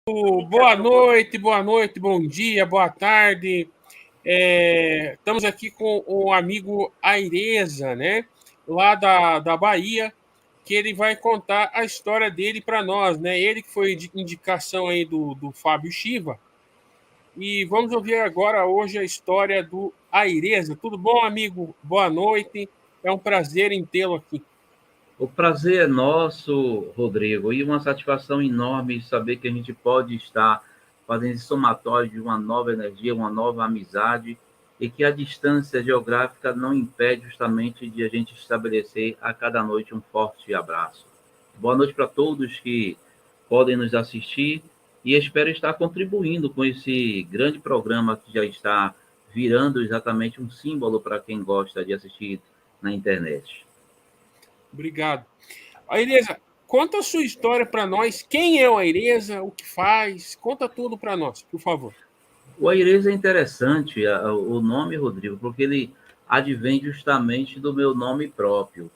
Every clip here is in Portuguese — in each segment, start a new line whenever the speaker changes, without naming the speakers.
Boa noite, bom dia, boa tarde. Estamos aqui com o amigo Aireza, né? Lá da Bahia, que ele vai contar a história dele para nós, né? Ele que foi de indicação aí do Fábio Shiva. E vamos ouvir agora hoje a história do Aireza. Tudo bom, amigo? Boa noite. É um prazer em tê-lo aqui.
O prazer é nosso, Rodrigo, e uma satisfação enorme saber que a gente pode estar fazendo esse somatório de uma nova energia, uma nova amizade, e que a distância geográfica não impede justamente de a gente estabelecer a cada noite um forte abraço. Boa noite para todos que podem nos assistir e espero estar contribuindo com esse grande programa que já está virando exatamente um símbolo para quem gosta de assistir na internet.
Obrigado. Aireza, conta a sua história para nós. Quem é o Aireza? O que faz? Conta tudo para nós, por favor.
O Aireza é interessante, o nome, Rodrigo, porque ele advém justamente do meu nome próprio.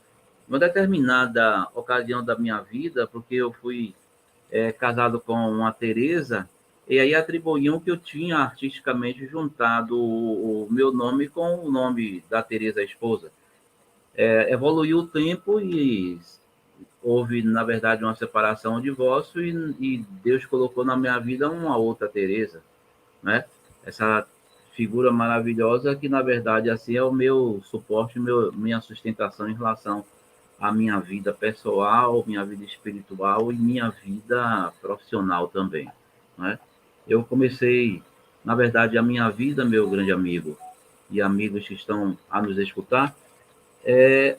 Uma determinada ocasião da minha vida, porque eu fui casado com uma Teresa, e aí atribuíam que eu tinha artisticamente juntado o meu nome com o nome da Teresa, a esposa. Evoluiu o tempo e houve, na verdade, uma separação, um divórcio, e Deus colocou na minha vida uma outra Teresa, né? Essa figura maravilhosa que, na verdade, assim é o meu suporte, minha sustentação em relação à minha vida pessoal, minha vida espiritual e minha vida profissional também, né? Eu comecei, na verdade, a minha vida, meu grande amigo e amigos que estão a nos escutar,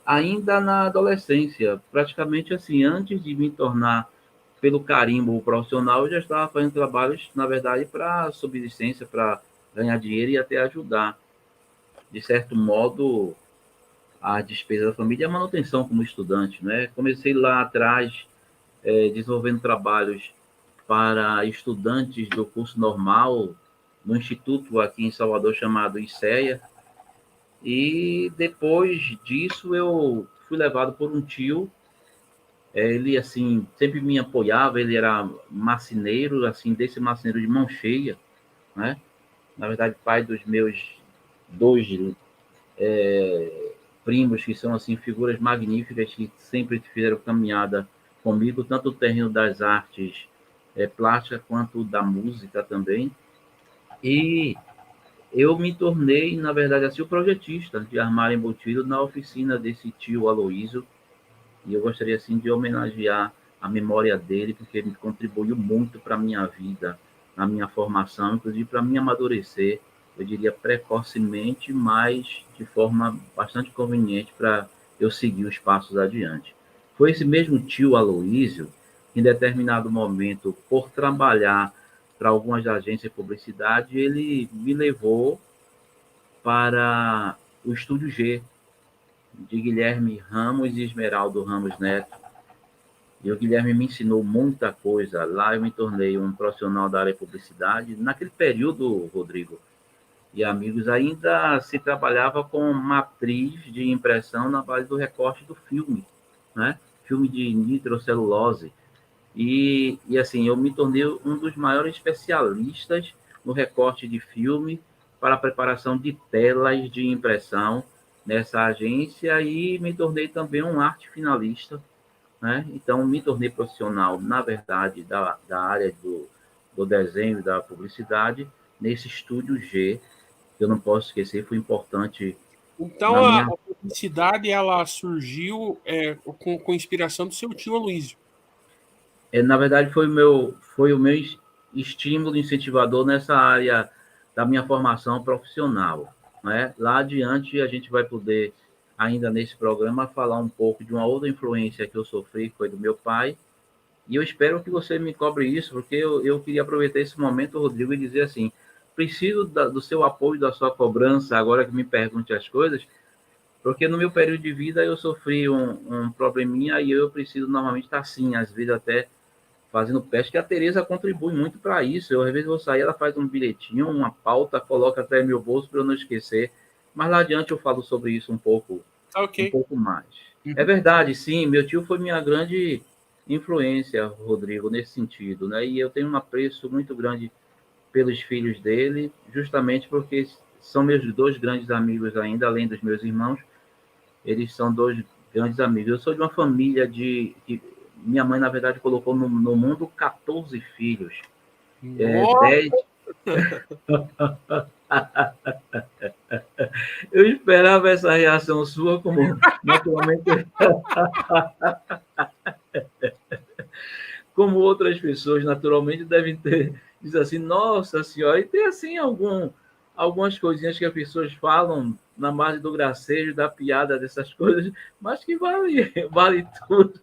ainda na adolescência, praticamente assim, antes de me tornar pelo carimbo profissional, eu já estava fazendo trabalhos, na verdade, para subsistência, para ganhar dinheiro e até ajudar, de certo modo, a despesa da família e a manutenção como estudante, né? Comecei lá atrás, desenvolvendo trabalhos para estudantes do curso normal, no instituto aqui em Salvador chamado ICEA, e depois disso eu fui levado por um tio. Ele, assim, sempre me apoiava, ele era marceneiro, assim, desse marceneiro de mão cheia, né? Na verdade, pai dos meus dois primos, que são, assim, figuras magníficas, que sempre fizeram caminhada comigo, tanto o terreno das artes plásticas, quanto da música também. E eu me tornei, na verdade, assim, o projetista de armário embutido na oficina desse tio Aloísio, e eu gostaria, assim, de homenagear a memória dele, porque ele contribuiu muito para a minha vida, na minha formação, inclusive para mim amadurecer, eu diria precocemente, mas de forma bastante conveniente para eu seguir os passos adiante. Foi esse mesmo tio Aloísio, que em determinado momento, por trabalhar para algumas agências de publicidade, ele me levou para o Estúdio G, de Guilherme Ramos e Esmeraldo Ramos Neto. E o Guilherme me ensinou muita coisa. Lá eu me tornei um profissional da área de publicidade. Naquele período, Rodrigo e amigos, ainda se trabalhava com matriz de impressão na base do recorte do filme, né? Filme de nitrocelulose. E assim, eu me tornei um dos maiores especialistas no recorte de filme para a preparação de telas de impressão nessa agência e me tornei também um arte finalista, né? Então, me tornei profissional, na verdade, da área do desenho e da publicidade nesse Estúdio G, que eu não posso esquecer, foi importante
Então,
na
a
minha.
publicidade ela surgiu com inspiração do seu tio Aloysio.
Na verdade, foi o meu estímulo incentivador nessa área da minha formação profissional, né? Lá adiante, a gente vai poder, ainda nesse programa, falar um pouco de uma outra influência que eu sofri, que foi do meu pai. E eu espero que você me cobre isso, porque eu queria aproveitar esse momento, Rodrigo, e dizer assim: preciso do seu apoio, da sua cobrança, agora que me pergunte as coisas, porque no meu período de vida eu sofri um probleminha e eu preciso normalmente estar assim, às vezes até fazendo pesca, que a Tereza contribui muito para isso. Eu, às vezes, vou sair, ela faz um bilhetinho, uma pauta, coloca até meu bolso para eu não esquecer. Mas lá adiante eu falo sobre isso
Tá
um
ok.
pouco mais. É
Uhum.
verdade, sim, meu tio foi minha grande influência, Rodrigo, nesse sentido, né? E eu tenho um apreço muito grande pelos filhos dele, justamente porque são meus dois grandes amigos ainda, além dos meus irmãos, eles são dois grandes amigos. Eu sou de uma família que minha mãe, na verdade, colocou no mundo 14 filhos.
Nossa!
10. Eu esperava essa reação sua, como naturalmente, como outras pessoas naturalmente devem ter, diz assim, nossa senhora, e tem assim algumas coisinhas que as pessoas falam na base do gracejo, da piada, dessas coisas, mas que vale tudo.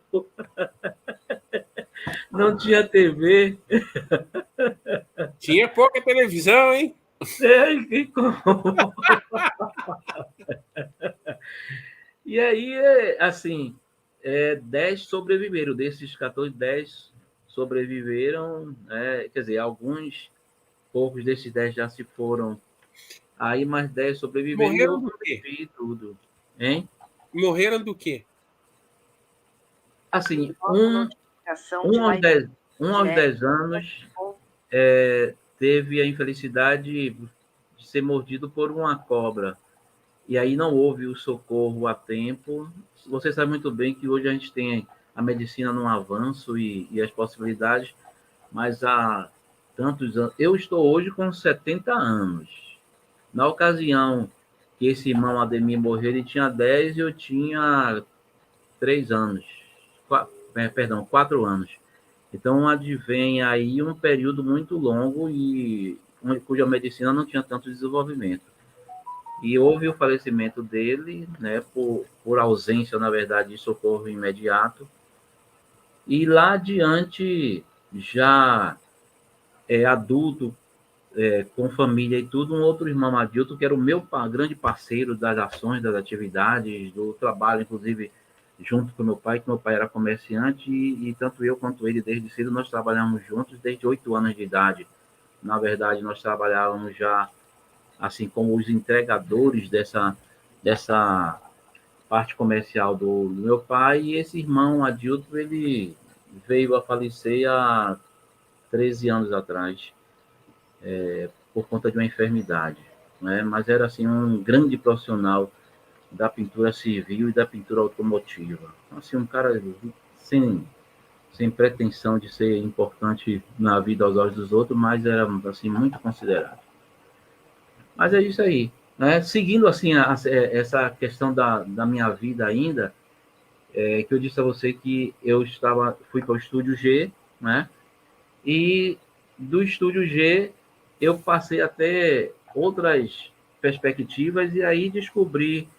Não tinha TV,
Tinha pouca televisão, hein?
e, e aí, assim, 10 sobreviveram, desses 14, 10 sobreviveram, quer dizer, alguns, poucos desses 10 já se foram. Aí mais 10 sobreviveram e
Morreram
eu
do quê?
sobrevivi tudo. Hein?
Morreram do quê?
Assim,
Nova notificação de
um aos
mais
10, um aos
direto.
10 anos teve a infelicidade de ser mordido por uma cobra. E aí não houve o socorro a tempo. Você sabe muito bem que hoje a gente tem a medicina num avanço e as possibilidades, mas há tantos anos. Eu estou hoje com 70 anos. Na ocasião que esse irmão Ademir morreu, ele tinha 10 e eu tinha 3 anos. Perdão, 4 anos. Então, advém aí um período muito longo e cuja medicina não tinha tanto desenvolvimento. E houve o falecimento dele, né, por ausência, na verdade, de socorro imediato. E lá adiante, já adulto, com família e tudo, um outro irmão adulto, que era o meu grande parceiro das ações, das atividades, do trabalho, inclusive, junto com meu pai, que meu pai era comerciante, e tanto eu quanto ele, desde cedo, nós trabalhamos juntos desde 8 anos de idade. Na verdade, nós trabalhávamos já, assim, como os entregadores dessa parte comercial do meu pai, e esse irmão adulto, ele veio a falecer há 13 anos atrás, por conta de uma enfermidade, né? Mas era assim um grande profissional da pintura civil e da pintura automotiva. Assim, um cara sem pretensão de ser importante na vida aos olhos dos outros, mas era assim muito considerado. Mas é isso aí, né? Seguindo assim essa questão da minha vida ainda, que eu disse a você que fui para o Estúdio G, né? E do Estúdio G eu passei até outras perspectivas e aí descobri,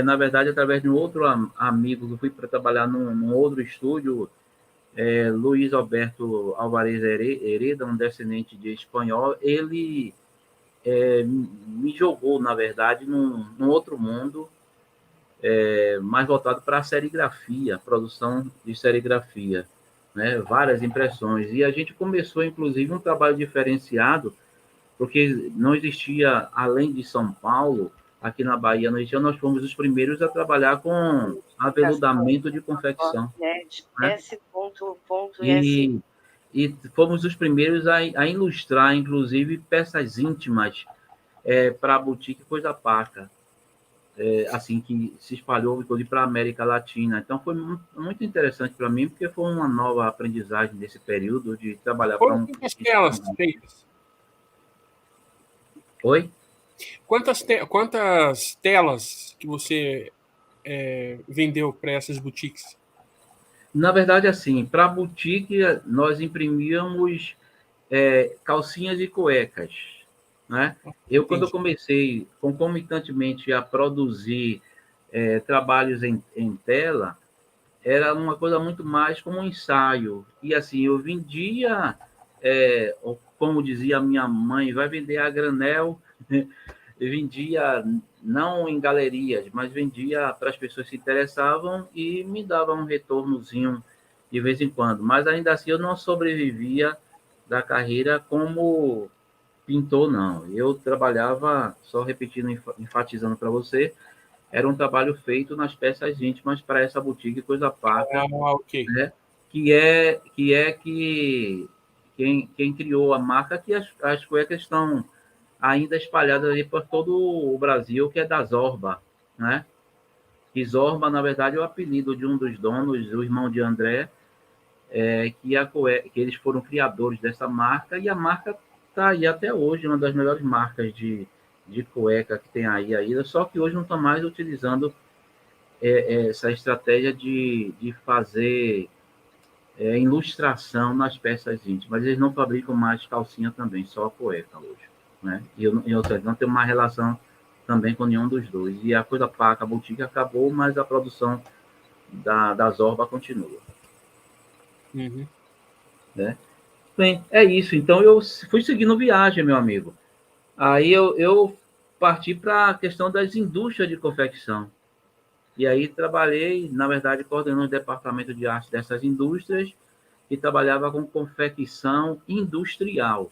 na verdade, através de um outro amigo que eu fui para trabalhar num outro estúdio, Luiz Alberto Alvarez Hereda, um descendente de espanhol, ele me jogou, na verdade, num outro mundo, mais voltado para a serigrafia, produção de serigrafia, né? Várias impressões. E a gente começou, inclusive, um trabalho diferenciado, porque não existia, além de São Paulo, aqui na Bahia, não existia, nós fomos os primeiros a trabalhar com aveludamento de confecção. Né?
S. Ponto e S.
E fomos os primeiros a ilustrar, inclusive, peças íntimas para a boutique Coisa Paca. Assim que se espalhou inclusive para a América Latina. Então foi muito interessante para mim, porque foi uma nova aprendizagem nesse período de trabalhar para
Foram
um.
quantas telas feitas?
Oi?
Quantas telas que você vendeu para essas boutiques?
Na verdade, assim, para a boutique, nós imprimíamos calcinhas e cuecas. Né? Quando eu
Entendi.
comecei concomitantemente a produzir trabalhos em tela, era uma coisa muito mais como um ensaio. E assim, eu vendia, como dizia a minha mãe, vai vender a granel. Eu vendia não em galerias, mas vendia para as pessoas que se interessavam e me dava um retornozinho de vez em quando. Mas ainda assim eu não sobrevivia da carreira como pintor, não. Eu trabalhava, só repetindo, enfatizando para você, era um trabalho feito nas peças íntimas para essa boutique Coisa Paca,
Ah, ok.
né? que quem criou a marca, que as cuecas estão ainda espalhadas aí por todo o Brasil, que é da Zorba, né? Que Zorba, na verdade, é o apelido de um dos donos, o irmão de André, que eles foram criadores dessa marca, e a marca está aí até hoje, uma das melhores marcas de cueca que tem aí ainda, só que hoje não estão mais utilizando essa estratégia de fazer ilustração nas peças íntimas. Eles não fabricam mais calcinha também, só a cueca hoje, né? Ou seja, não tem uma relação também com nenhum dos dois. E a coisa paca, a boutique acabou, mas a produção da Zorba continua.
Uhum.
Né? Bem, é isso. Então, eu fui seguindo viagem, meu amigo. Aí eu parti para a questão das indústrias de confecção. E aí trabalhei, na verdade, coordenando o departamento de arte dessas indústrias e trabalhava com confecção industrial.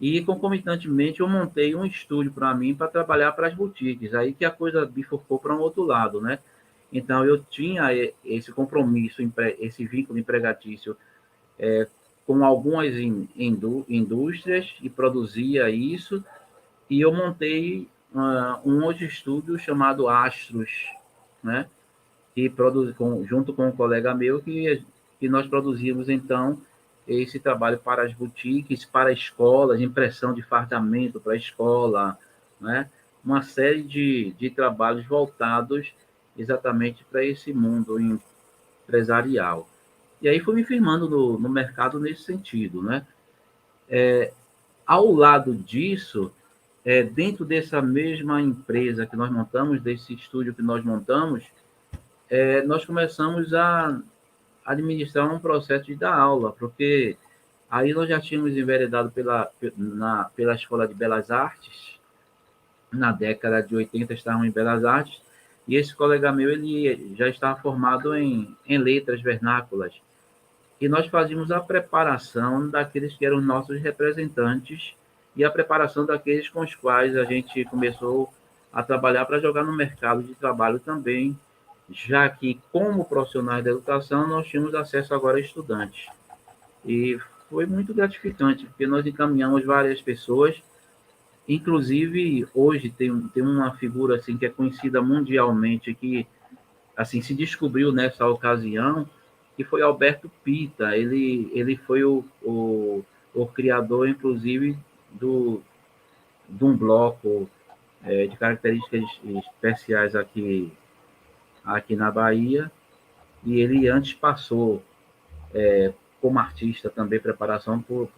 E, concomitantemente, eu montei um estúdio para mim para trabalhar para as boutiques. Aí que a coisa bifurcou para um outro lado, né? Então, eu tinha esse compromisso, esse vínculo empregatício com algumas indústrias e produzia isso. E eu montei um outro estúdio chamado Astros, né? Que junto com um colega meu, que nós produzimos, então, esse trabalho para as boutiques, para escolas, impressão de fardamento para a escola, né? Uma série de trabalhos voltados exatamente para esse mundo empresarial. E aí fui me firmando no mercado nesse sentido, né? Ao lado disso, dentro dessa mesma empresa que nós montamos, desse estúdio que nós montamos, nós começamos a administrar um processo de dar aula, porque aí nós já tínhamos enveredado pela Escola de Belas Artes, na década de 80 estávamos em Belas Artes, e esse colega meu ele já estava formado em letras vernáculas, e nós fazíamos a preparação daqueles que eram nossos representantes e a preparação daqueles com os quais a gente começou a trabalhar para jogar no mercado de trabalho também, já que, como profissionais da educação, nós tínhamos acesso agora a estudantes. E foi muito gratificante, porque nós encaminhamos várias pessoas, inclusive hoje tem uma figura assim, que é conhecida mundialmente, que assim, se descobriu nessa ocasião, que foi Alberto Pita. Ele foi o criador, inclusive, de um bloco de características especiais aqui na Bahia, e ele antes passou como artista também, preparação por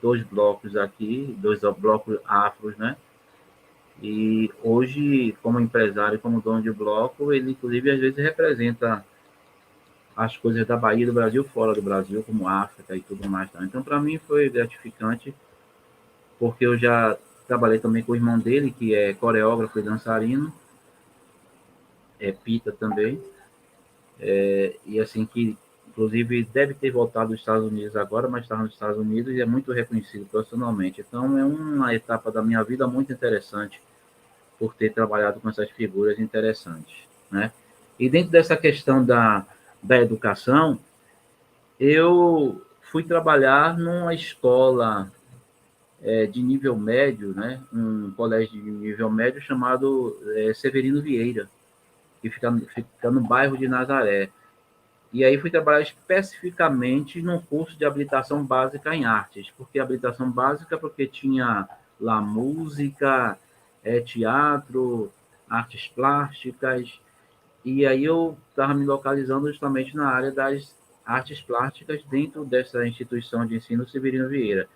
dois blocos aqui, dois blocos afros, né? E hoje, como empresário, como dono de bloco, ele, inclusive, às vezes representa as coisas da Bahia, do Brasil, fora do Brasil, como África e tudo mais. Tá? Então, para mim, foi gratificante, porque eu já trabalhei também com o irmão dele, que é coreógrafo e dançarino, Pita também, e assim, que inclusive deve ter voltado dos Estados Unidos agora, mas está nos Estados Unidos e é muito reconhecido profissionalmente. Então, é uma etapa da minha vida muito interessante, por ter trabalhado com essas figuras interessantes, né? E dentro dessa questão da educação, eu fui trabalhar numa escola de nível médio, né? Um colégio de nível médio chamado Severino Vieira, que fica no bairro de Nazaré. E aí fui trabalhar especificamente num curso de habilitação básica em artes, porque habilitação básica porque tinha lá música, teatro, artes plásticas, e aí eu estava me localizando justamente na área das artes plásticas dentro dessa instituição de ensino Severino Vieira.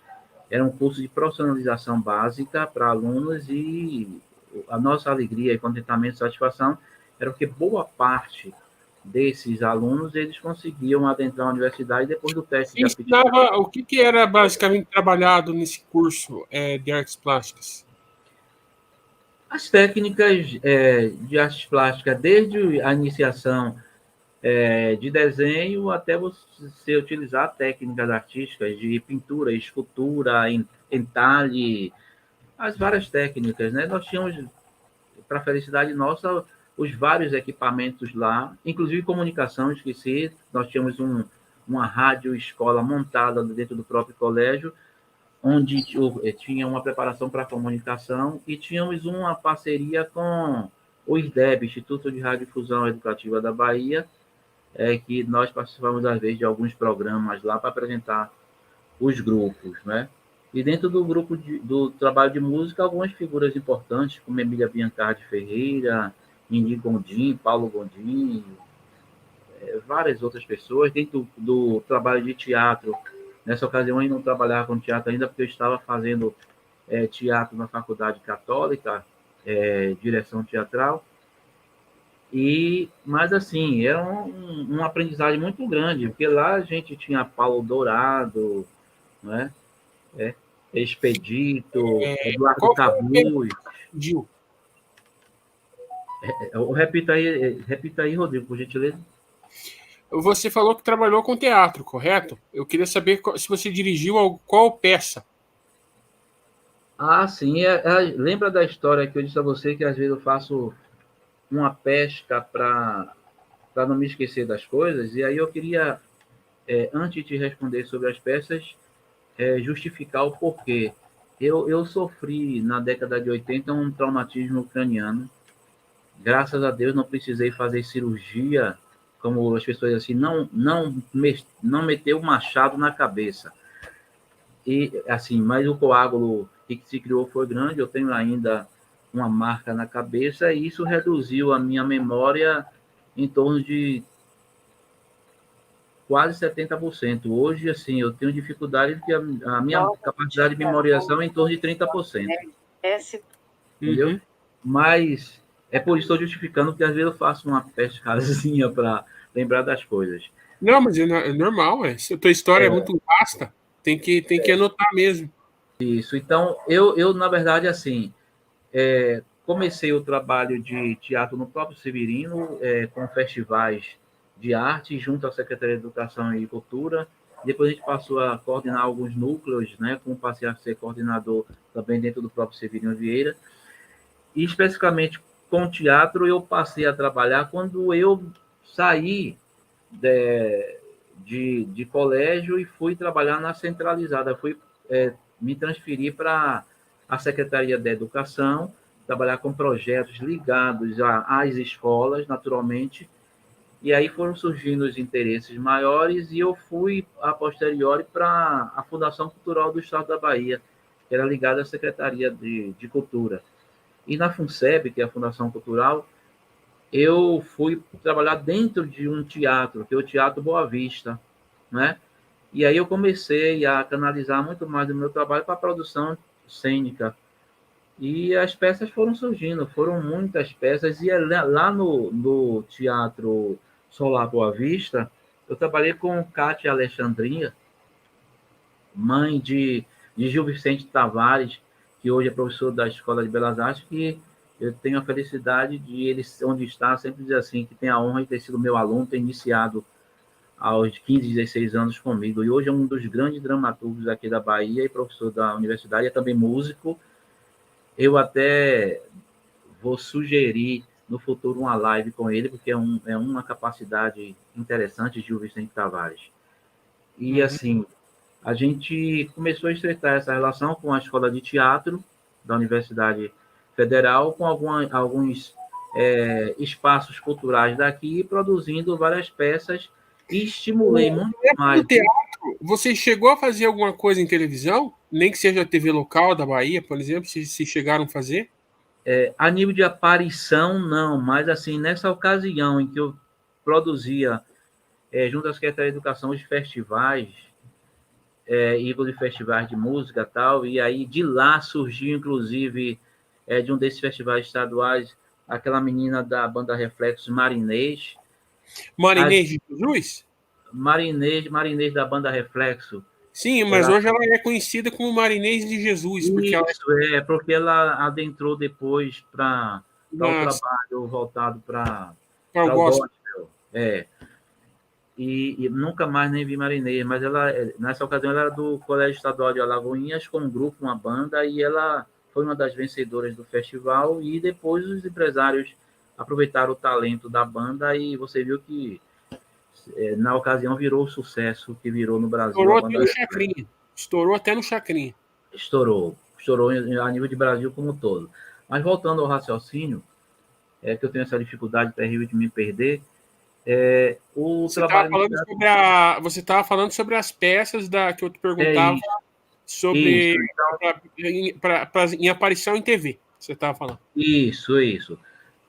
Era um curso de profissionalização básica para alunos e a nossa alegria e contentamento e satisfação era porque boa parte desses alunos eles conseguiam adentrar a universidade depois do teste de aptidão.
O que era basicamente trabalhado nesse curso de artes plásticas?
As técnicas de artes plásticas, desde a iniciação de desenho até você utilizar técnicas artísticas de pintura, escultura, entalhe, as várias técnicas, né? Nós tínhamos, para a felicidade nossa, os vários equipamentos lá, inclusive comunicação, esqueci, nós tínhamos uma rádio escola montada dentro do próprio colégio, onde tinha uma preparação para a comunicação e tínhamos uma parceria com o IRDEB, Instituto de Radiodifusão Educativa da Bahia, que nós participamos, às vezes, de alguns programas lá para apresentar os grupos, né? E dentro do grupo do trabalho de música, algumas figuras importantes, como Emília Biancardi Ferreira, Nini Gondim, Paulo Gondim, várias outras pessoas. Dentro do trabalho de teatro, nessa ocasião eu não trabalhava com teatro ainda, porque eu estava fazendo teatro na Faculdade Católica, direção teatral. Mas, assim, era uma aprendizagem muito grande, porque lá a gente tinha Paulo Dourado, né? Expedito, Eduardo Cabuz.
Gil.
Repita aí, Rodrigo, por gentileza.
Você falou que trabalhou com teatro, correto? Eu queria saber se você dirigiu qual peça.
Ah, sim. Lembra da história que eu disse a você que às vezes eu faço uma pesca para não me esquecer das coisas? E aí eu queria, antes de responder sobre as peças, justificar o porquê. Eu sofri, na década de 80, um traumatismo ucraniano. Graças a Deus não precisei fazer cirurgia, como as pessoas assim, não meteu o machado na cabeça. E assim, mas o coágulo que se criou foi grande, eu tenho ainda uma marca na cabeça e isso reduziu a minha memória em torno de quase 70%. Hoje, assim, eu tenho dificuldade porque a minha capacidade de memorização é em torno de 30%. Entendeu?
Uhum.
Mas é por isso que estou justificando, porque às vezes eu faço uma pescazinha para lembrar das coisas.
Não, mas é normal, a tua história é muito vasta, tem que anotar mesmo.
Isso, então, eu na verdade, assim, comecei o trabalho de teatro no próprio Severino, com festivais de arte, junto à Secretaria de Educação e Cultura. Depois a gente passou a coordenar alguns núcleos, né, como passei a ser coordenador também dentro do próprio Severino Vieira. E, especificamente, com teatro, eu passei a trabalhar quando eu saí de colégio e fui trabalhar na centralizada. Fui me transferir para a Secretaria da Educação, trabalhar com projetos ligados às escolas, naturalmente, e aí foram surgindo os interesses maiores e eu fui, a posteriori, para a Fundação Cultural do Estado da Bahia, que era ligada à Secretaria de Cultura. E na FUNSEB, que é a Fundação Cultural, eu fui trabalhar dentro de um teatro, que é o Teatro Boa Vista, né? E aí eu comecei a canalizar muito mais o meu trabalho para a produção cênica. E as peças foram surgindo, foram muitas peças. E lá no Teatro Solar Boa Vista, eu trabalhei com Cátia Alexandrinha, mãe de Gil Vicente Tavares, que hoje é professor da Escola de Belas Artes, que eu tenho a felicidade de ele, onde está, sempre dizer assim, que tem a honra de ter sido meu aluno, ter iniciado aos 15, 16 anos comigo. E hoje é um dos grandes dramaturgos aqui da Bahia e professor da universidade, é também músico. Eu até vou sugerir no futuro uma live com ele, porque é uma capacidade interessante, Gil Vicente Tavares. E, assim, a gente começou a estreitar essa relação com a Escola de Teatro da Universidade Federal, com alguns espaços culturais daqui, produzindo várias peças, e estimulei muito mais.
No teatro, você chegou a fazer alguma coisa em televisão? Nem que seja a TV local da Bahia, por exemplo, se chegaram a fazer?
A nível de aparição, não, mas assim, nessa ocasião em que eu produzia, junto à Secretaria de Educação, os festivais, de festivais de música e tal, e aí de lá surgiu, inclusive, de um desses festivais estaduais, aquela menina da banda Reflexos, Marinês.
Marinês de Jesus?
Marinês da banda Reflexo.
Sim, mas hoje ela é conhecida como Marinês de Jesus.
Porque ela adentrou depois para o trabalho voltado para o gospel. E nunca mais nem vi Marinês, mas ela, nessa ocasião, ela era do Colégio Estadual de Alagoinhas, com um grupo, uma banda, e ela foi uma das vencedoras do festival, e depois os empresários aproveitaram o talento da banda, e você viu que na ocasião virou o sucesso que virou no Brasil.
Estourou até no Chacrinha.
Estourou a nível de Brasil como um todo. Mas voltando ao raciocínio, que eu tenho essa dificuldade terrível de me perder,
você estava falando sobre as peças que eu te perguntava sobre em aparição em TV. Você estava falando.
Isso.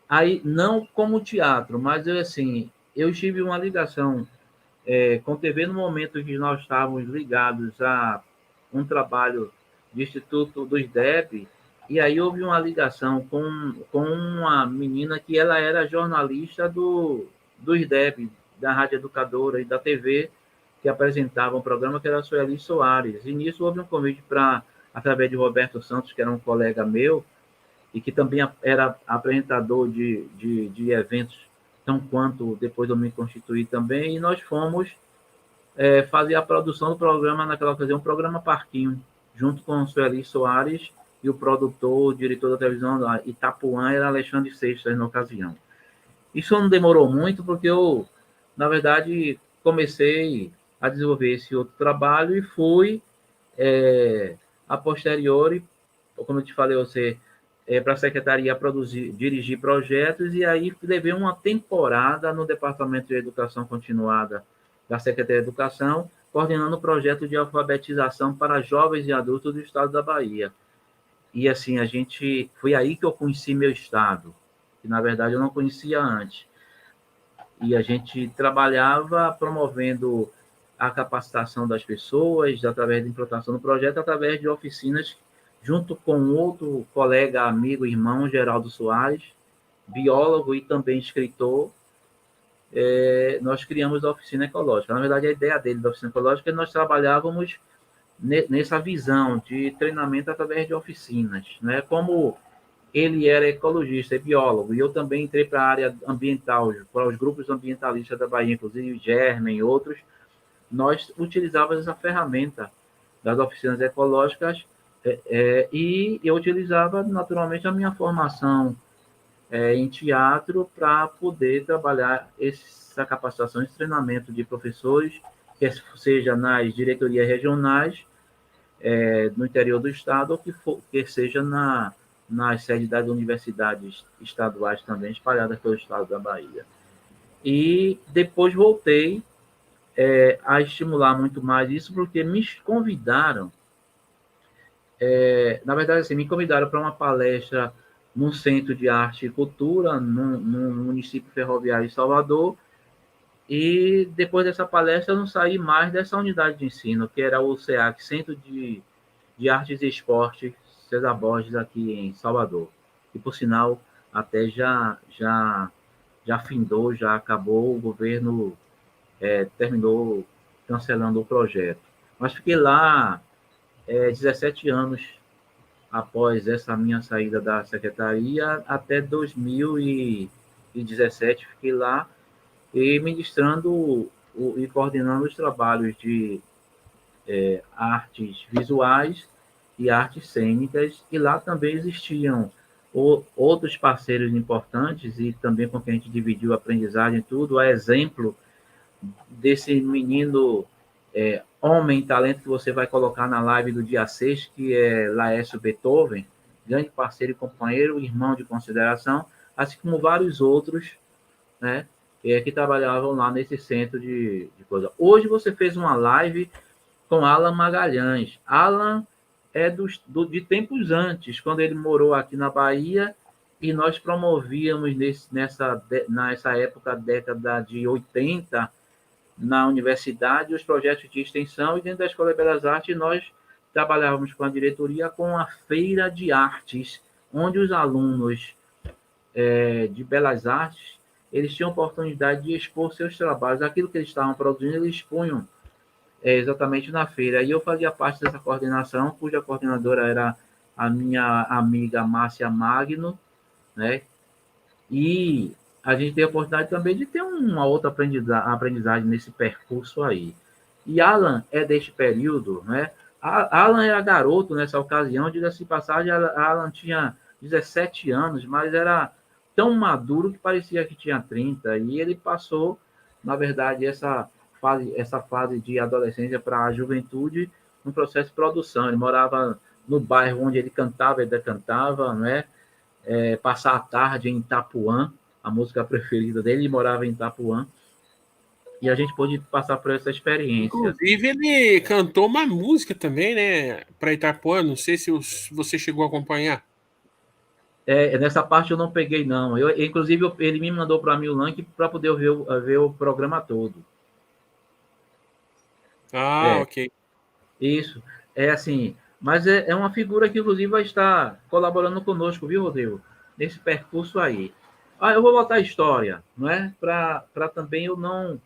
Aí, não como teatro, mas eu tive uma ligação com TV no momento que nós estávamos ligados a um trabalho de Instituto do SDEP, e aí houve uma ligação com uma menina que ela era jornalista do SDEP, da Rádio Educadora e da TV, que apresentava um programa que era a Sueli Soares. E nisso houve um convite através de Roberto Santos, que era um colega meu, e que também era apresentador de eventos, tão quanto depois eu me constituí também, e nós fomos fazer a produção do programa, naquela ocasião, o programa Parquinho, junto com o Sueli Soares e o produtor, o diretor da televisão da Itapuã, era Alexandre Seixas, na ocasião. Isso não demorou muito, porque eu, na verdade, comecei a desenvolver esse outro trabalho e fui, a posteriori, como eu te falei, para a secretaria dirigir projetos, e aí levei uma temporada no Departamento de Educação Continuada da Secretaria de Educação, coordenando o projeto de alfabetização para jovens e adultos do estado da Bahia. E assim, foi aí que eu conheci meu estado, que na verdade eu não conhecia antes. E a gente trabalhava promovendo a capacitação das pessoas, através da implantação do projeto, através de oficinas, junto com outro colega, amigo, irmão, Geraldo Soares, biólogo e também escritor. Nós criamos a Oficina Ecológica. Na verdade, a ideia dele da Oficina Ecológica é que nós trabalhávamos nessa visão de treinamento através de oficinas, né? Como ele era ecologista e biólogo, e eu também entrei para a área ambiental, para os grupos ambientalistas da Bahia, inclusive o Germen e outros, nós utilizávamos essa ferramenta das oficinas ecológicas, e eu utilizava naturalmente a minha formação em teatro para poder trabalhar essa capacitação, esse treinamento de professores, que seja nas diretorias regionais, no interior do estado, ou que seja nas sedes das universidades estaduais também, espalhadas pelo estado da Bahia. E depois voltei a estimular muito mais isso, porque me convidaram, na verdade, assim, me convidaram para uma palestra num Centro de Arte e Cultura, no município ferroviário de Salvador, e depois dessa palestra eu não saí mais dessa unidade de ensino, que era o CEAC, Centro de Artes e Esportes, César Borges, aqui em Salvador. E, por sinal, até já findou, já acabou, o governo terminou cancelando o projeto. Mas fiquei lá 17 anos após essa minha saída da secretaria, até 2017 fiquei lá, e ministrando e coordenando os trabalhos de artes visuais e artes cênicas, e lá também existiam outros parceiros importantes, e também com quem a gente dividiu a aprendizagem e tudo, a exemplo desse menino homem talento que você vai colocar na live do dia 6, que é Laércio Beethoven, grande parceiro e companheiro, irmão de consideração, assim como vários outros, né, que trabalhavam lá nesse centro de coisa. Hoje você fez uma live com Alan Magalhães. Alan é de tempos antes, quando ele morou aqui na Bahia, e nós promovíamos nessa época, década de 80, na universidade, os projetos de extensão, e dentro da Escola de Belas Artes nós trabalhávamos com a diretoria com a Feira de Artes, onde os alunos de Belas Artes, eles tinham oportunidade de expor seus trabalhos, aquilo que eles estavam produzindo, eles expunham exatamente na feira. E eu fazia parte dessa coordenação, cuja coordenadora era a minha amiga Márcia Magno, né? E a gente tem a oportunidade também de ter uma outra aprendizagem nesse percurso aí. E Alan é deste período, né? Alan era garoto nessa ocasião, diga-se de passagem, Alan tinha 17 anos, mas era tão maduro que parecia que tinha 30, e ele passou na verdade, essa fase de adolescência para a juventude, um processo de produção. Ele morava no bairro onde ele cantava e decantava, né? Passar a tarde em Itapuã, a música preferida dele, ele morava em Itapuã, e a gente pôde passar por essa experiência.
Inclusive, ele cantou uma música também, né, para Itapuã. Não sei se você chegou a acompanhar.
Nessa parte eu não peguei, não. Inclusive, ele me mandou para mim o link para poder ver o programa todo.
Ah, ok.
Isso. É assim, mas é uma figura que, inclusive, vai estar colaborando conosco, viu, Rodrigo? Nesse percurso aí. Eu vou botar a história, não é? Para também eu não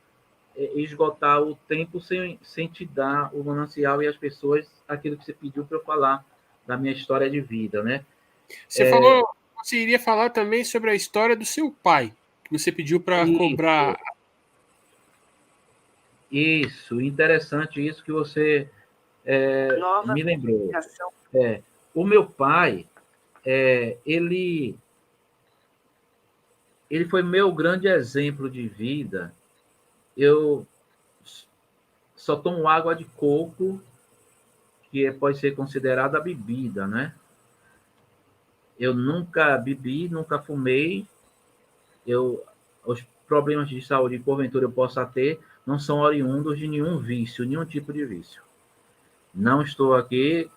esgotar o tempo sem te dar o manancial e as pessoas aquilo que você pediu para eu falar da minha história de vida, né?
Você falou, você iria falar também sobre a história do seu pai, que você pediu para cobrar.
Isso, interessante isso que você
Nova
me lembrou.
comunicação.
O meu pai, ele foi meu grande exemplo de vida. Eu só tomo água de coco, que pode ser considerada bebida, né? Eu nunca bebi, nunca fumei. Os problemas de saúde que porventura eu possa ter não são oriundos de nenhum vício, nenhum tipo de vício. Não estou aqui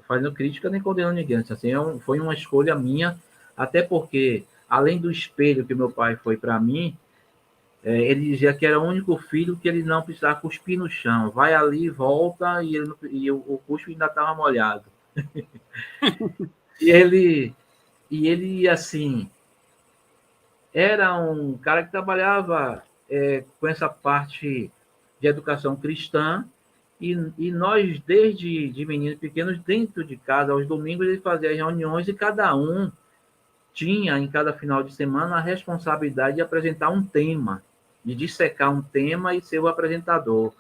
fazendo crítica nem condenando ninguém. Assim, foi uma escolha minha, até porque, além do espelho que meu pai foi para mim, ele dizia que era o único filho que ele não precisava cuspir no chão. Vai ali, volta, e o cuspe ainda estava molhado. E ele, assim, era um cara que trabalhava com essa parte de educação cristã, e nós, desde de meninos pequenos, dentro de casa, aos domingos, ele fazia reuniões e cada um tinha, em cada final de semana, a responsabilidade de apresentar um tema, de dissecar um tema e ser o apresentador.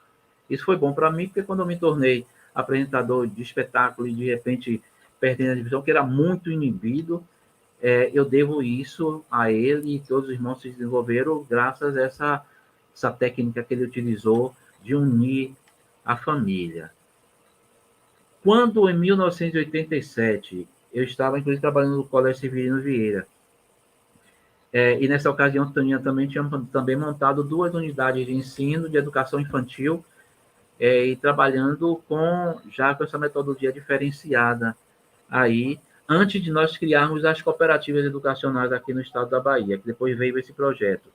Isso foi bom para mim, porque quando eu me tornei apresentador de espetáculo e, de repente, perdendo a divisão, que era muito inibido, eu devo isso a ele, e todos os irmãos se desenvolveram graças a essa técnica que ele utilizou de unir a família. Quando, em 1987, eu estava, inclusive, trabalhando no Colégio Severino Vieira, e nessa ocasião também tinha também montado 2 unidades de ensino de educação infantil, e trabalhando já com essa metodologia diferenciada aí, antes de nós criarmos as cooperativas educacionais aqui no estado da Bahia, que depois veio esse projeto.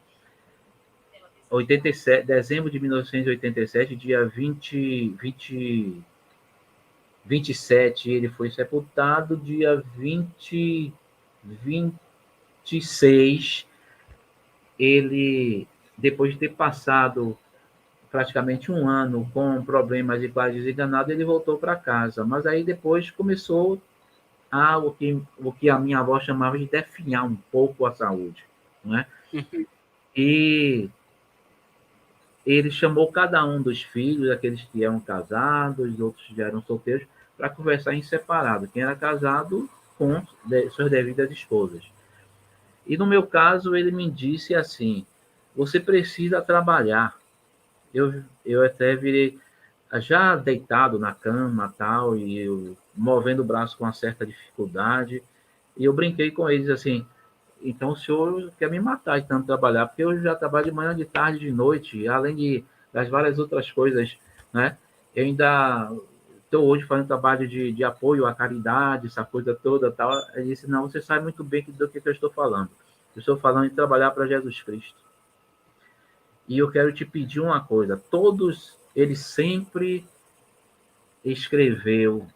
dezembro de 1987, dia 27, ele foi sepultado, dia 26, ele, depois de ter passado praticamente um ano com problemas e quase desenganado, ele voltou para casa. Mas aí depois começou o que a minha avó chamava de definhar um pouco a saúde, né? E ele chamou cada um dos filhos, aqueles que eram casados, outros que já eram solteiros, para conversar em separado. Quem era casado com suas devidas esposas. E no meu caso, ele me disse assim: você precisa trabalhar. Eu até virei, já deitado na cama, tal, e eu movendo o braço com uma certa dificuldade, e eu brinquei com eles assim: então o senhor quer me matar de tanto trabalhar, porque eu já trabalho de manhã, de tarde, de noite, além das várias outras coisas, né? Eu ainda estou hoje fazendo trabalho de apoio à caridade, essa coisa toda, tal. Ele disse: não, você sabe muito bem do que eu estou falando. Eu estou falando de trabalhar para Jesus Cristo. E eu quero te pedir uma coisa: ele sempre escreveu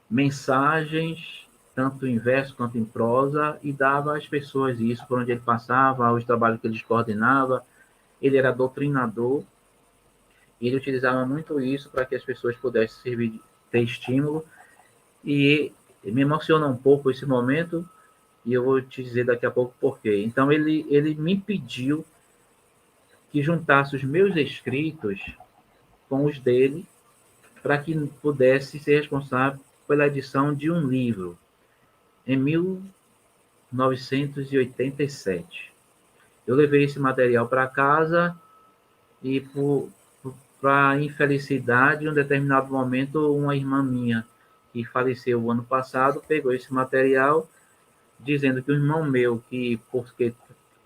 mensagens, tanto em verso quanto em prosa, e dava às pessoas isso por onde ele passava, os trabalhos que ele coordenava. Ele era doutrinador, e ele utilizava muito isso para que as pessoas pudessem servir, ter estímulo, e me emociona um pouco esse momento, e eu vou te dizer daqui a pouco por quê. Então, ele me pediu que juntasse os meus escritos com os dele, para que pudesse ser responsável pela edição de um livro, em 1987. Eu levei esse material para casa e para infelicidade, em um determinado momento, uma irmã minha, que faleceu o ano passado, pegou esse material, dizendo que o irmão meu, que porque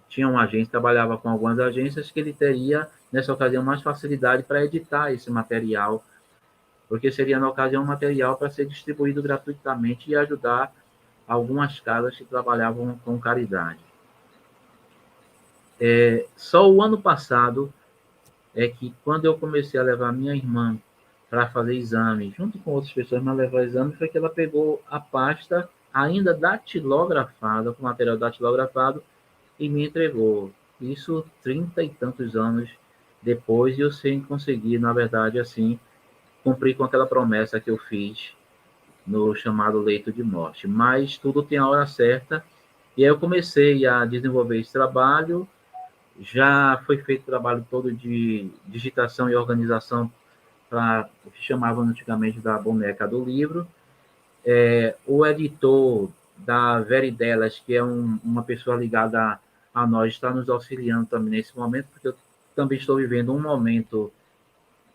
tinha uma agência, trabalhava com algumas agências, que ele teria, nessa ocasião, mais facilidade para editar esse material, porque seria, na ocasião, um material para ser distribuído gratuitamente e ajudar algumas casas que trabalhavam com caridade. Só o ano passado é que, quando eu comecei a levar minha irmã para fazer exame, junto com outras pessoas, para levar exame, foi que ela pegou a pasta ainda datilografada, com material datilografado, e me entregou. Isso 30 e tantos anos depois, e eu sem conseguir, na verdade, assim, cumprir com aquela promessa que eu fiz no chamado leito de morte. Mas tudo tem a hora certa, e aí eu comecei a desenvolver esse trabalho. Já foi feito o trabalho todo de digitação e organização para o que chamavam antigamente da boneca do livro. O editor da Veridelas, que é uma pessoa ligada a nós, está nos auxiliando também nesse momento, porque eu também estou vivendo um momento,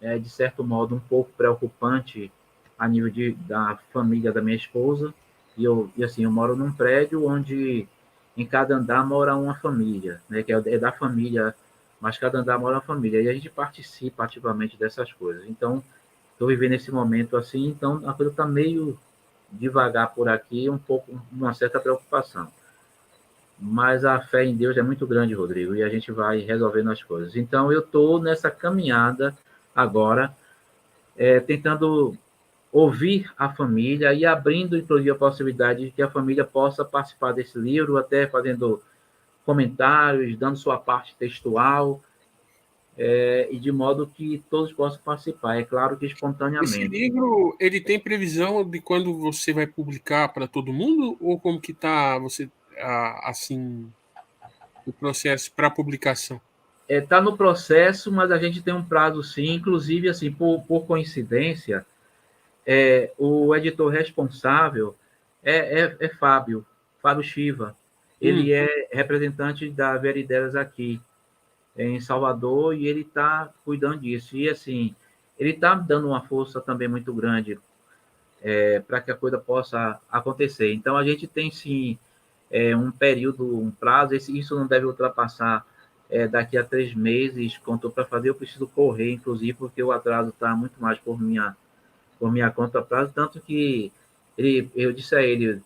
de certo modo, um pouco preocupante a nível da família da minha esposa. E assim, eu moro num prédio onde em cada andar mora uma família, né, que é da família, mas cada andar mora uma família, e a gente participa ativamente dessas coisas. Então, estou vivendo esse momento assim, então a coisa está meio devagar por aqui, um pouco, uma certa preocupação. Mas a fé em Deus é muito grande, Rodrigo, e a gente vai resolvendo as coisas. Então, eu estou nessa caminhada agora, tentando ouvir a família e abrindo, inclusive, a possibilidade de que a família possa participar desse livro, até fazendo comentários, dando sua parte textual, e de modo que todos possam participar. É claro que
Esse
espontaneamente.
livro, ele tem previsão de quando você vai publicar para todo mundo? Ou como que está assim, o processo para publicação?
Está no processo, mas a gente tem um prazo sim, inclusive, assim, por coincidência, o editor responsável é Fábio Chiva. Ele é representante da Veridelas aqui em Salvador, e ele está cuidando disso. E, assim, ele está dando uma força também muito grande para que a coisa possa acontecer. Então, a gente tem, sim, um período, um prazo, isso não deve ultrapassar daqui a 3 meses, contou para fazer, eu preciso correr, inclusive, porque o atraso está muito mais por minha conta prazo, tanto que eu disse a ele,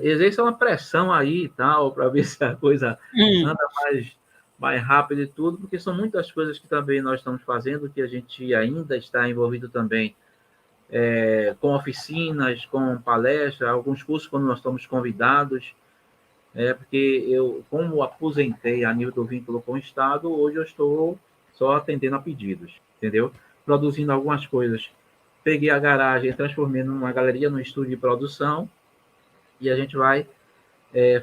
exerça uma pressão aí e tal, para ver se a coisa anda mais rápido e tudo, porque são muitas coisas que também nós estamos fazendo, que a gente ainda está envolvido também com oficinas, com palestras, alguns cursos quando nós estamos convidados, porque eu, como aposentei a nível do vínculo com o Estado, hoje eu estou só atendendo a pedidos, entendeu? Produzindo algumas coisas. Peguei a garagem, transformei numa galeria, num estúdio de produção, e a gente vai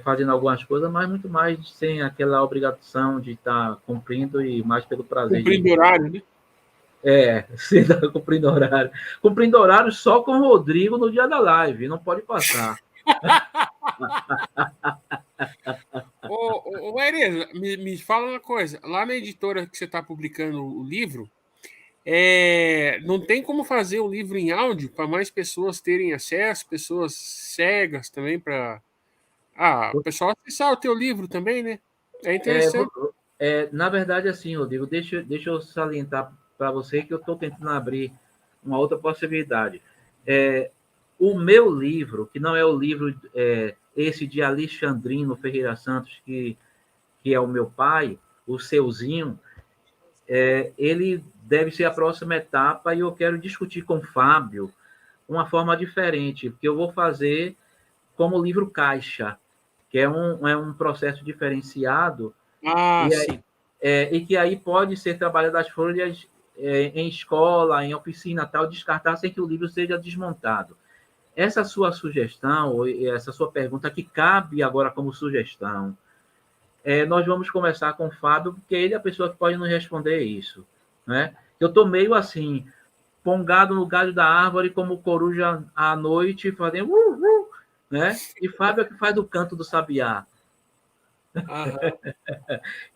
fazendo algumas coisas, mas muito mais sem aquela obrigação de estar cumprindo, e mais pelo prazer.
Cumprindo horário, né?
Sem estar cumprindo horário. Cumprindo horário só com o Rodrigo no dia da live, não pode passar.
Ô, Ereza, me fala uma coisa. Lá na editora que você está publicando o livro, não tem como fazer o livro em áudio para mais pessoas terem acesso, pessoas cegas também, para o pessoal acessar o teu livro também, né? É interessante.
Na verdade, assim, Rodrigo, deixa eu salientar para você que eu estou tentando abrir uma outra possibilidade. O meu livro, que não é o livro esse de Alexandrino Ferreira Santos, que é o meu pai, o Seuzinho, ele deve ser a próxima etapa, e eu quero discutir com o Fábio uma forma diferente, porque eu vou fazer como livro caixa, que é um processo diferenciado,
Sim.
E que aí pode ser trabalhado as folhas em escola, em oficina, tal, descartar sem que o livro seja desmontado. Essa sua sugestão, essa sua pergunta, que cabe agora como sugestão, nós vamos conversar com o Fábio, porque ele é a pessoa que pode nos responder isso, né? Eu estou meio assim, pongado no galho da árvore, como coruja à noite, fazendo né? E Fábio é que faz o canto do sabiá.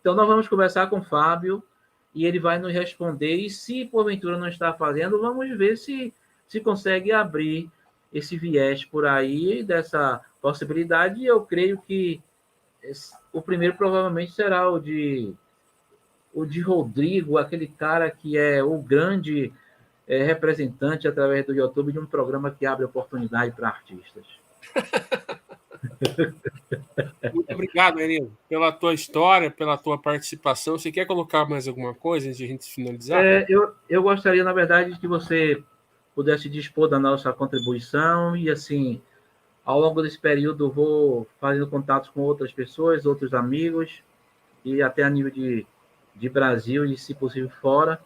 Então, nós vamos conversar com o Fábio, e ele vai nos responder. E se porventura não está fazendo, vamos ver se consegue abrir esse viés por aí dessa possibilidade. E eu creio que o primeiro provavelmente será o de Rodrigo, aquele cara que é o grande representante através do YouTube de um programa que abre oportunidade para artistas.
Muito obrigado, Enio, pela tua história, pela tua participação. Você quer colocar mais alguma coisa antes de a gente finalizar?
Eu gostaria, na verdade, que você pudesse dispor da nossa contribuição e, assim, ao longo desse período, vou fazendo contatos com outras pessoas, outros amigos, e até a nível de Brasil e, se possível, fora,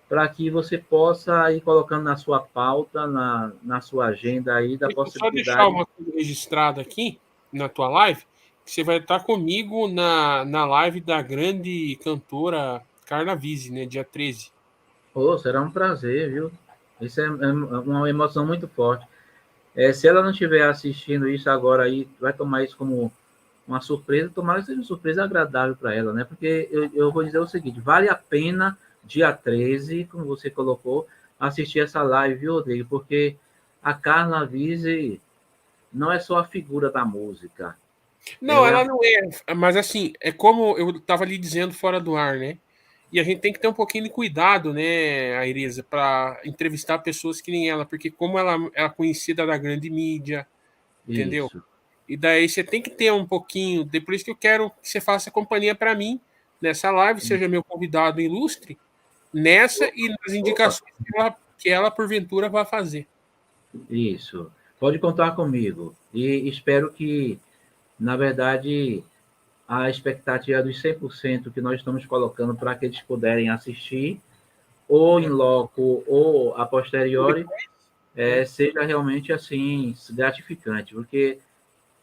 para que você possa ir colocando na sua pauta, na sua agenda aí, da
Deixa eu só
possibilidade.
deixar uma coisa registrada aqui na tua live, que você vai estar comigo na live da grande cantora Carla Vise, né, dia 13.
Será um prazer, viu? Isso é uma emoção muito forte. Se ela não estiver assistindo isso agora aí, vai tomar isso como uma surpresa, tomara que seja uma surpresa agradável para ela, né? Porque eu vou dizer o seguinte, vale a pena, dia 13, como você colocou, assistir essa live, viu, Rodrigo? Porque a Carla Vise não é só a figura da música.
Não, ela não é, mas assim, é como eu estava lhe dizendo fora do ar, né? E a gente tem que ter um pouquinho de cuidado, né, Aireza, para entrevistar pessoas que nem ela, porque como ela é conhecida da grande mídia, entendeu?
Isso.
E daí você tem que ter um pouquinho. Por isso que eu quero que você faça companhia para mim nessa live, seja meu convidado ilustre, nessa e nas indicações que ela porventura vai fazer.
Isso. Pode contar comigo. E espero que, na verdade, a expectativa dos 100% que nós estamos colocando para que eles puderem assistir, ou em loco, ou a posteriori, seja realmente assim, gratificante, porque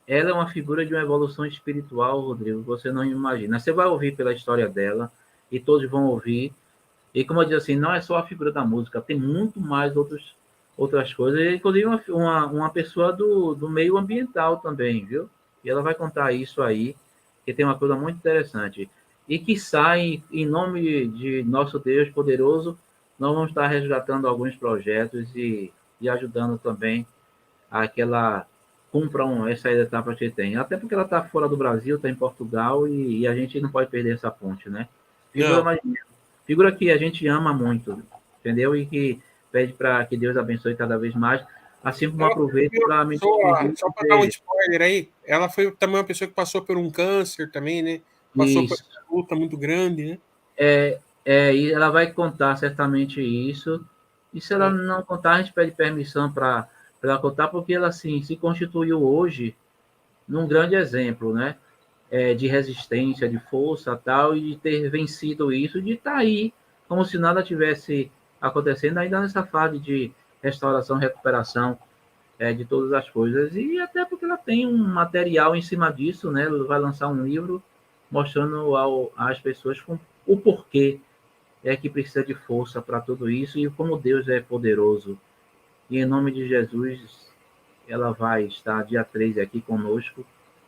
ela é uma figura de uma evolução espiritual, Rodrigo, você não imagina. Você vai ouvir pela história dela, e todos vão ouvir, e como eu disse assim, não é só a figura da música, tem muito mais outras coisas, inclusive uma pessoa do meio ambiental também, viu? E ela vai contar isso aí, que tem uma coisa muito interessante. E que sai, em nome de nosso Deus poderoso, nós vamos estar resgatando alguns projetos e ajudando também a que ela cumpra essa etapa que tem. Até porque ela está fora do Brasil, está em Portugal, e a gente não pode perder essa ponte, né? Figura que a gente ama muito, entendeu? E que pede para que Deus abençoe cada vez mais, assim como aproveito para me despedir.
Só para dar um spoiler aí, ela foi também uma pessoa que passou por um câncer também, né? Passou por uma luta muito grande, né?
E ela vai contar certamente isso. E se ela não contar, a gente pede permissão para ela contar, porque ela assim, se constituiu hoje num grande exemplo, né? De resistência, de força tal, e de ter vencido isso, de estar aí, como se nada tivesse acontecendo, ainda nessa fase de restauração, recuperação de todas as coisas. E até porque ela tem um material em cima disso, né? Ela vai lançar um livro mostrando às pessoas o porquê que precisa de força para tudo isso e como Deus é poderoso. E em nome de Jesus, ela vai estar dia 13 aqui conosco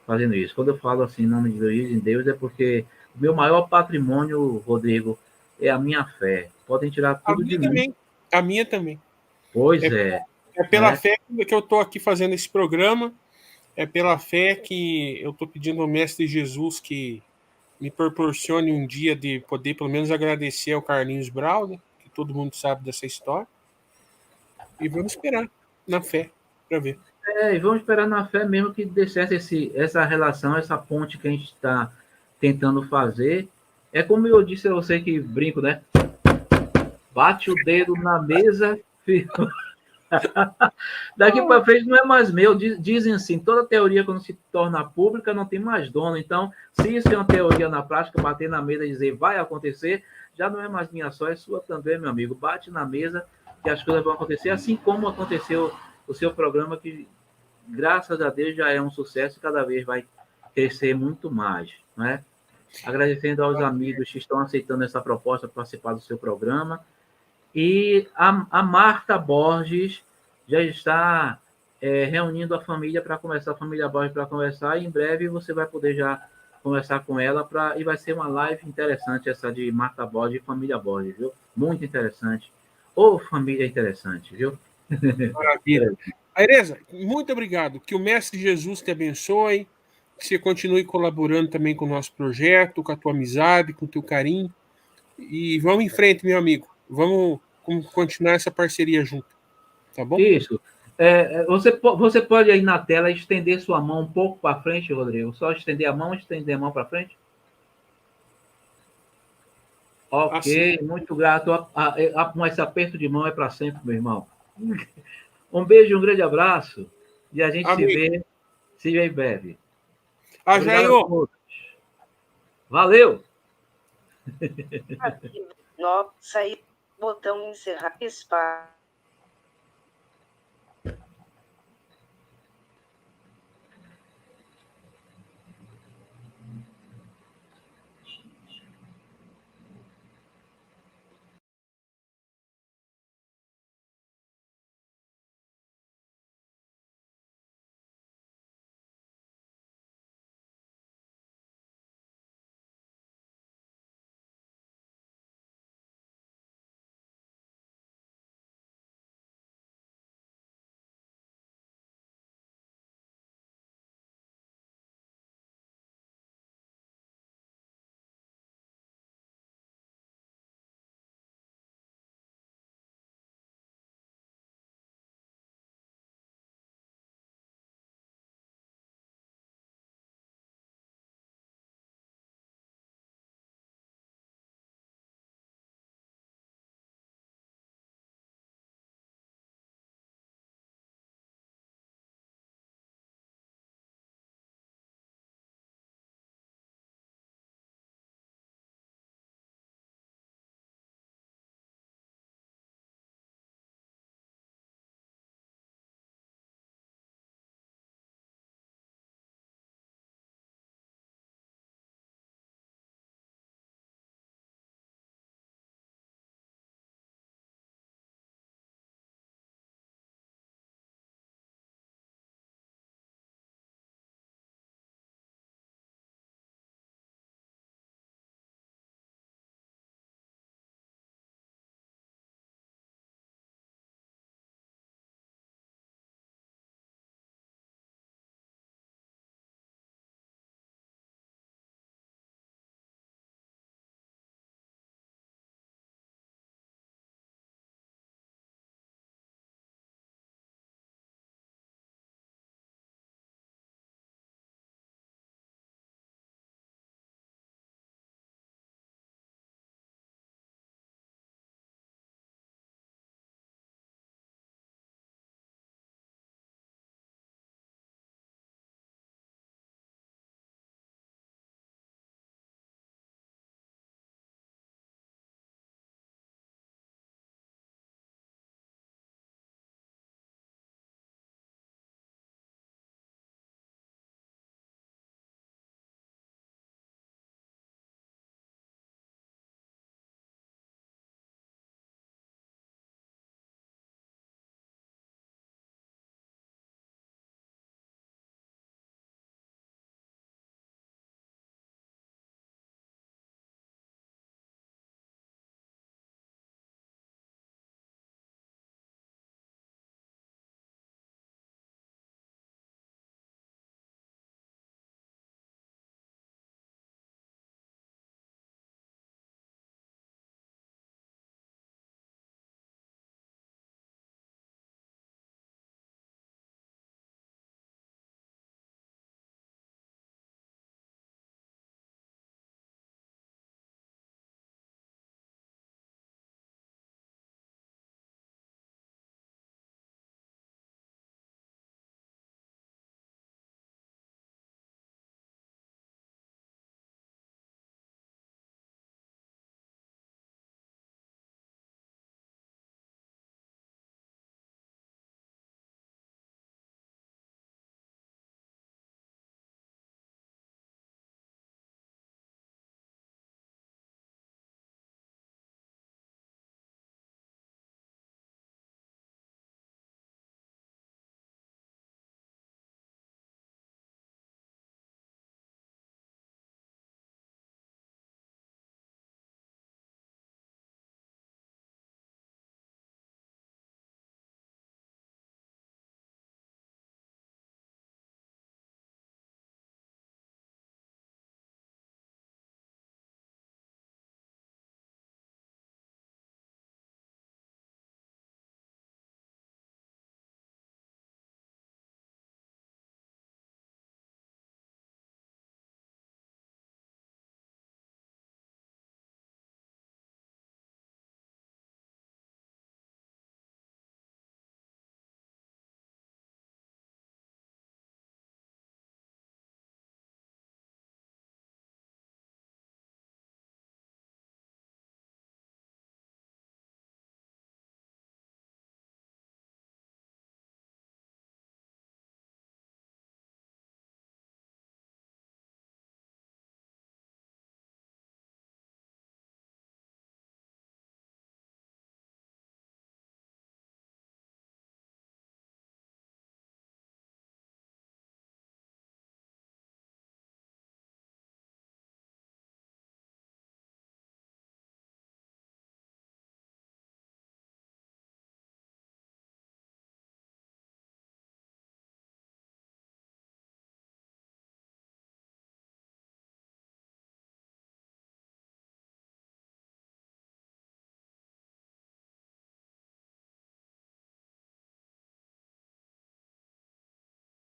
fazendo isso. Quando eu falo assim, em nome de Deus, é porque o meu maior patrimônio, Rodrigo, é a minha fé. Podem tirar tudo de mim.
A minha também.
Pois é.
É pela fé que eu estou aqui fazendo esse programa, é pela fé que eu estou pedindo ao Mestre Jesus que me proporcione um dia de poder pelo menos agradecer ao Carlinhos Brau, né, que todo mundo sabe dessa história. E vamos esperar na fé para ver.
E vamos esperar na fé mesmo que dê certo essa relação, essa ponte que a gente está tentando fazer. É como eu disse a você que brinco, né? Bate o dedo na mesa, filho. Daqui para frente não é mais meu. Dizem assim, toda teoria quando se torna pública não tem mais dono. Então, se isso é uma teoria na prática, bater na mesa e dizer vai acontecer, já não é mais minha só, é sua também, meu amigo. Bate na mesa que as coisas vão acontecer, assim como aconteceu o seu programa, que graças a Deus já é um sucesso e cada vez vai crescer muito mais, né? Agradecendo aos amigos que estão aceitando essa proposta para participar do seu programa. E a Marta Borges já está reunindo a família para conversar, a família Borges para conversar, e em breve você vai poder já conversar com ela e vai ser uma live interessante essa de Marta Borges e família Borges, viu? Muito interessante. Ô, família interessante, viu?
Maravilha. Aireza, muito obrigado. Que o Mestre Jesus te abençoe, que você continue colaborando também com o nosso projeto, com a tua amizade, com o teu carinho. E vamos em frente, meu amigo. Vamos continuar essa parceria junto. Tá bom?
Isso. Você pode aí na tela estender sua mão um pouco para frente, Rodrigo? Só estender a mão para frente? Ok, assim. Muito grato. Com esse aperto de mão é para sempre, meu irmão. Um beijo, um grande abraço. E a gente se vê em breve.
Obrigado a
todos. Valeu!
Nossa, aí, botão encerrar espaço.